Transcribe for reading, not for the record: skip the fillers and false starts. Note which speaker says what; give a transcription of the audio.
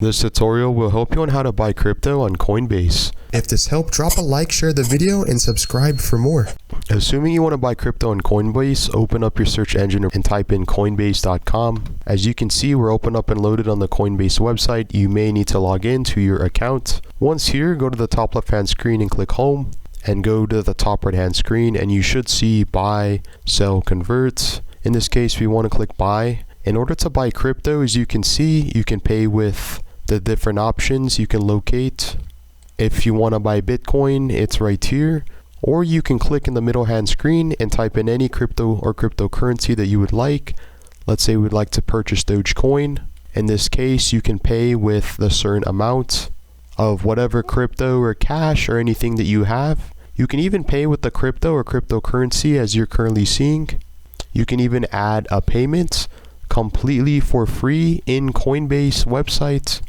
Speaker 1: This tutorial will help you on how to buy crypto on Coinbase.
Speaker 2: If this helped, drop a like, share the video, and subscribe for more.
Speaker 1: Assuming you want to buy crypto on Coinbase, open up your search engine and type in coinbase.com. As you can see, we're open up and loaded on the Coinbase website. You may need to log in to your account. Once here, go to the top left hand screen and click home, and go to the top right hand screen, and you should see buy, sell, convert. In this case, we want to click buy. In order to buy crypto, as you can see, you can pay with the different options you can locate. If you want to buy Bitcoin, it's right here, or you can click in the middle hand screen and type in any crypto or cryptocurrency that you would like. Let's say we'd like to purchase Dogecoin. In this case, you can pay with the certain amount of whatever crypto or cash or anything that you have. You can even pay with the crypto or cryptocurrency as you're currently seeing. You can even add a payment completely for free in Coinbase website.